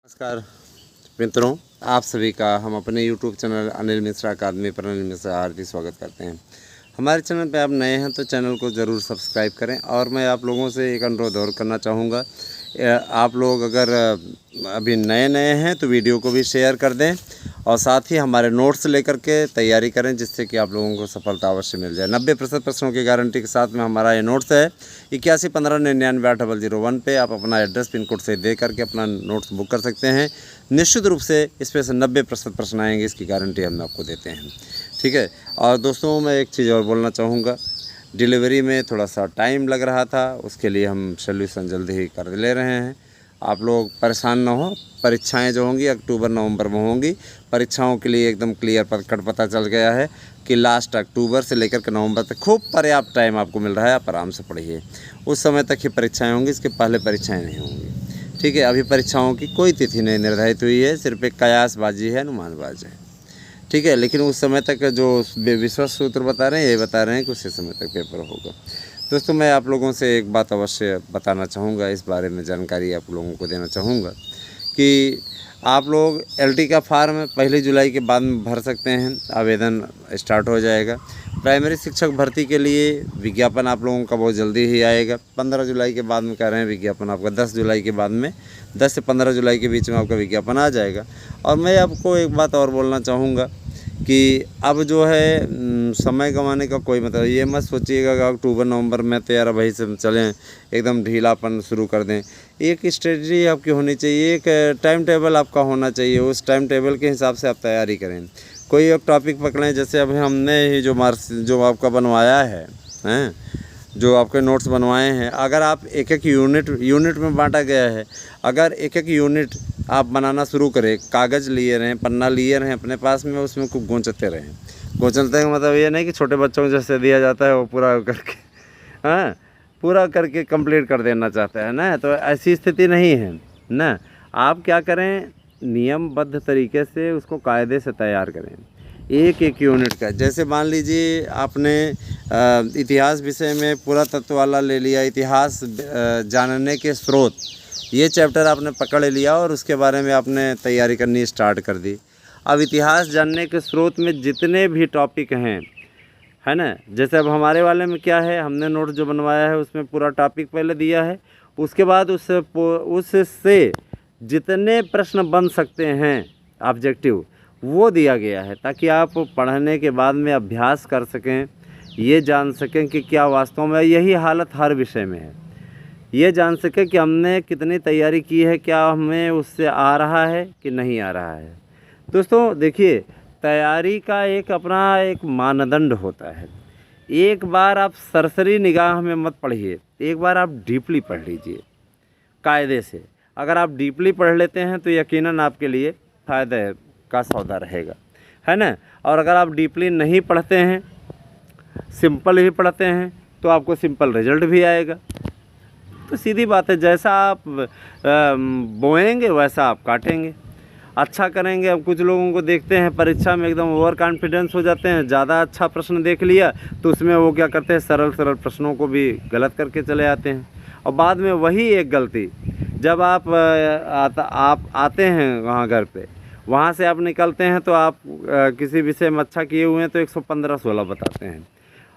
नमस्कार मित्रों, आप सभी का हम अपने YouTube चैनल अनिल मिश्रा अकादमी पर अनिल मिश्रा हार्दिक स्वागत करते हैं। हमारे चैनल पे आप नए हैं तो चैनल को ज़रूर सब्सक्राइब करें। और मैं आप लोगों से एक अनुरोध और करना चाहूँगा, आप लोग अगर अभी नए हैं तो वीडियो को भी शेयर कर दें और साथ ही हमारे नोट्स लेकर के तैयारी करें, जिससे कि आप लोगों को सफलता अवश्य मिल जाए। 90% प्रश्नों की गारंटी के साथ में हमारा ये नोट्स है। 8115998001 पे आप अपना एड्रेस पिन कोड से दे करके अपना नोट्स बुक कर सकते हैं। निश्चित रूप से इसमें से 90% प्रश्न आएंगे, इसकी गारंटी हम आपको देते हैं। ठीक है। और दोस्तों, मैं एक चीज़ और बोलना चाहूँगा, डिलीवरी में थोड़ा सा टाइम लग रहा था, उसके लिए हम सॉल्यूशन जल्दी ही कर ले रहे हैं। आप लोग परेशान ना हो। परीक्षाएं जो होंगी अक्टूबर नवंबर में होंगी। परीक्षाओं के लिए एकदम क्लियर पता चल गया है कि लास्ट अक्टूबर से लेकर के नवंबर तक खूब पर्याप्त टाइम आपको मिल रहा है। आप आराम से पढ़िए, उस समय तक ही परीक्षाएं होंगी, इसके पहले परीक्षाएं नहीं होंगी। ठीक है। अभी परीक्षाओं की कोई तिथि नहीं निर्धारित हुई है, सिर्फ एक कयासबाजी है, अनुमानबाजी है। ठीक है। लेकिन उस समय तक जो विश्वास सूत्र बता रहे हैं, ये बता रहे हैं कि उसी समय तक पेपर होगा। दोस्तों, मैं आप लोगों से एक बात अवश्य बताना चाहूँगा, इस बारे में जानकारी आप लोगों को देना चाहूँगा कि आप लोग LT का फॉर्म 1 जुलाई के बाद में भर सकते हैं। आवेदन स्टार्ट हो जाएगा। प्राइमरी शिक्षक भर्ती के लिए विज्ञापन आप लोगों का बहुत जल्दी ही आएगा। 15 जुलाई के बाद में कह रहे हैं विज्ञापन आपका 10 जुलाई के बाद में, 10 से 15 जुलाई के बीच में आपका विज्ञापन आ जाएगा। और मैं आपको एक बात और बोलना चाहूँगा कि अब जो है समय गंवाने का कोई मतलब, ये मत सोचिएगा कि अक्टूबर नवंबर में तो यार भाई से चलें एकदम ढीलापन शुरू कर दें। एक स्ट्रेटजी आपकी होनी चाहिए, एक टाइम टेबल आपका होना चाहिए। उस टाइम टेबल के हिसाब से आप तैयारी करें। कोई एक टॉपिक पकड़ें, जैसे अभी हमने ही जो आपका बनवाया है, जो आपके नोट्स बनवाए हैं, अगर आप एक यूनिट में बांटा गया है, अगर एक यूनिट आप बनाना शुरू करें, कागज़ लिए रहें, पन्ना लिए रहें अपने पास में, उसमें खूब गोंचते रहें। गोंचते का मतलब ये नहीं कि छोटे बच्चों को जैसे दिया जाता है वो पूरा करके पूरा करके कंप्लीट कर देना चाहता है ना, तो ऐसी स्थिति नहीं है ना। आप क्या करें, नियमबद्ध तरीके से उसको कायदे से तैयार करें। एक यूनिट का, जैसे मान लीजिए आपने इतिहास विषय में पुरातत्व वाला ले लिया, इतिहास जानने के स्रोत, ये चैप्टर आपने पकड़ लिया और उसके बारे में आपने तैयारी करनी स्टार्ट कर दी। अब इतिहास जानने के स्रोत में जितने भी टॉपिक हैं, है ना, जैसे अब हमारे वाले में क्या है, हमने नोट जो बनवाया है उसमें पूरा टॉपिक पहले दिया है, उसके बाद उससे जितने प्रश्न बन सकते हैं ऑब्जेक्टिव वो दिया गया है, ताकि आप पढ़ने के बाद में अभ्यास कर सकें, ये जान सकें कि क्या वास्तव में यही हालत हर विषय में है। ये जान सकें कि हमने कितनी तैयारी की है, क्या हमें उससे आ रहा है कि नहीं आ रहा है। दोस्तों देखिए, तैयारी का एक अपना एक मानदंड होता है। एक बार आप सरसरी निगाह में मत पढ़िए, एक बार आप डीपली पढ़ लीजिए कायदे से। अगर आप डीपली पढ़ लेते हैं तो यकीनन आपके लिए फ़ायदे का सौदा रहेगा, है ना। और अगर आप डीपली नहीं पढ़ते हैं, सिंपल ही पढ़ते हैं, तो आपको सिंपल रिजल्ट भी आएगा। तो सीधी बात है, जैसा आप बोएंगे वैसा आप काटेंगे। अच्छा करेंगे। अब कुछ लोगों को देखते हैं परीक्षा में एकदम ओवर कॉन्फिडेंस हो जाते हैं, ज़्यादा अच्छा प्रश्न देख लिया तो उसमें वो क्या करते हैं, सरल प्रश्नों को भी गलत करके चले आते हैं। और बाद में वही एक गलती, जब आप आते हैं वहाँ घर पे, वहाँ से आप निकलते हैं तो आप किसी विषय में अच्छा किए हुए हैं तो 115-16 बताते हैं,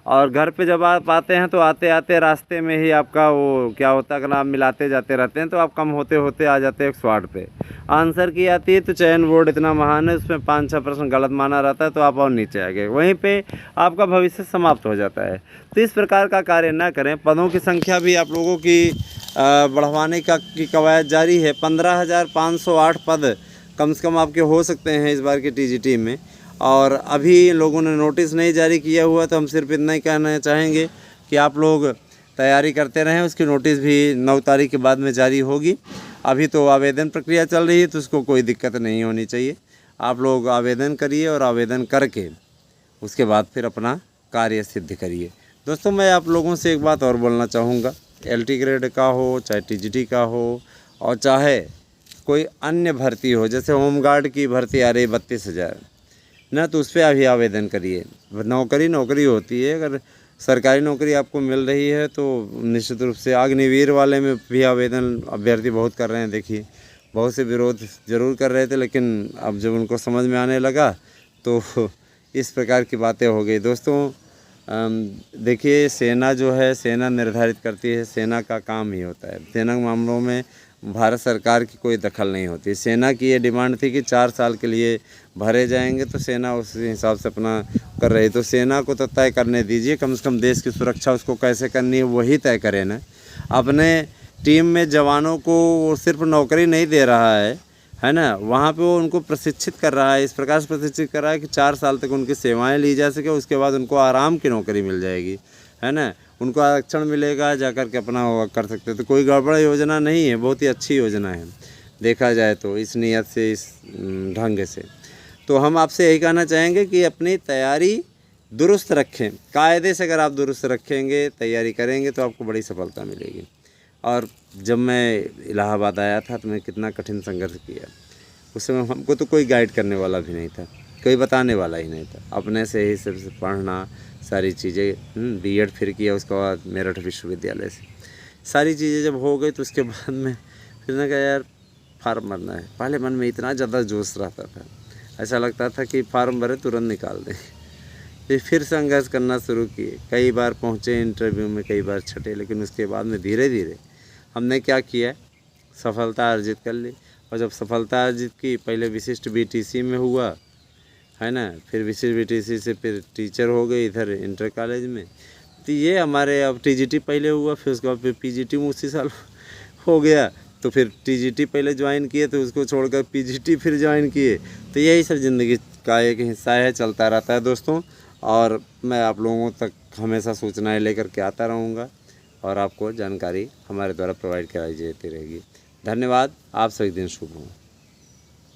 और घर पे जब आप आते हैं तो आते आते रास्ते में ही आपका वो क्या होता है, अगर आप मिलाते जाते रहते हैं तो आप कम होते होते आ जाते हैं 108 पे। आंसर की आती है तो चयन बोर्ड इतना महान है, उसमें 5-6 प्रश्न गलत माना रहता है तो आप और नीचे आ गए, वहीं पे आपका भविष्य समाप्त हो जाता है। तो इस प्रकार का कार्य ना करें। पदों की संख्या भी आप लोगों की बढ़वाने की कवायद जारी है। 15,508 पद कम से कम आपके हो सकते हैं इस बार की TGT में। और अभी लोगों ने नोटिस नहीं जारी किया हुआ, तो हम सिर्फ इतना ही कहना चाहेंगे कि आप लोग तैयारी करते रहें। उसकी नोटिस भी 9 तारीख के बाद में जारी होगी। अभी तो आवेदन प्रक्रिया चल रही है, तो उसको कोई दिक्कत नहीं होनी चाहिए। आप लोग आवेदन करिए और आवेदन करके उसके बाद फिर अपना कार्य सिद्ध करिए। दोस्तों, मैं आप लोगों से एक बात और बोलना चाहूँगा, LT ग्रेड का हो, चाहे TGT का हो, और चाहे कोई अन्य भर्ती हो, जैसे होमगार्ड की भर्ती आ रही 32,000 ना, तो उस पर अभी आवेदन करिए। नौकरी होती है। अगर सरकारी नौकरी आपको मिल रही है तो निश्चित रूप से, अग्निवीर वाले में भी आवेदन अभ्यर्थी बहुत कर रहे हैं। देखिए, बहुत से विरोध ज़रूर कर रहे थे, लेकिन अब जब उनको समझ में आने लगा तो इस प्रकार की बातें हो गई। दोस्तों देखिए, सेना जो है, सेना निर्धारित करती है, सेना का काम ही होता है। सेना के मामलों में भारत सरकार की कोई दखल नहीं होती। सेना की ये डिमांड थी कि 4 साल के लिए भरे जाएंगे, तो सेना उस हिसाब से अपना कर रही। तो सेना को तो तय करने दीजिए, कम से कम देश की सुरक्षा उसको कैसे करनी है वही तय करे ना। अपने टीम में जवानों को वो सिर्फ नौकरी नहीं दे रहा है ना, वहाँ पे वो उनको प्रशिक्षित कर रहा है, इस प्रकार से प्रशिक्षित कर रहा है कि 4 साल तक उनकी सेवाएं ली जा सके, उसके बाद उनको आराम की नौकरी मिल जाएगी, है ना। उनको आरक्षण मिलेगा, जा कर के अपना वो कर सकते। तो कोई गड़बड़ योजना नहीं है, बहुत ही अच्छी योजना है देखा जाए तो, इस नियत से, इस ढंग से। तो हम आपसे यही कहना चाहेंगे कि अपनी तैयारी दुरुस्त रखें। कायदे से अगर आप दुरुस्त रखेंगे, तैयारी करेंगे, तो आपको बड़ी सफलता मिलेगी। और जब मैं इलाहाबाद आया था तो मैं कितना कठिन संघर्ष किया। उस समय हमको तो कोई गाइड करने वाला भी नहीं था, कोई बताने वाला ही नहीं था। अपने से ही सबसे पढ़ना, सारी चीज़ें, बीएड फिर किया, उसके बाद मेरठ विश्वविद्यालय से सारी चीज़ें जब हो गई तो उसके बाद में फिर ना कहा यार फार्म भरना है। पहले मन में इतना ज़्यादा जोश रहता था, ऐसा लगता था कि फार्म भरे तुरंत निकाल दें। फिर संघर्ष करना शुरू किए, कई बार पहुँचे इंटरव्यू में, कई बार छटे, लेकिन उसके बाद में धीरे धीरे हमने क्या किया, सफलता अर्जित कर ली। और जब सफलता अर्जित की, पहले विशिष्ट बीटीसी में हुआ, है ना, फिर विशिष्ट बीटीसी से फिर टीचर हो गए इधर इंटर कॉलेज में। तो ये हमारे अब टीजीटी पहले हुआ, फिर उसके बाद फिर पीजीटी में उसी साल हो गया। तो फिर टीजीटी पहले ज्वाइन किए, तो उसको छोड़कर पीजीटी फिर ज्वाइन किए। तो यही सब ज़िंदगी का एक हिस्सा है, चलता रहता है दोस्तों। और मैं आप लोगों तक हमेशा सूचनाएँ लेकर के आता रहूँगा और आपको जानकारी हमारे द्वारा प्रोवाइड कराई जाती रहेगी। धन्यवाद। आप सभी दिन शुभ हों।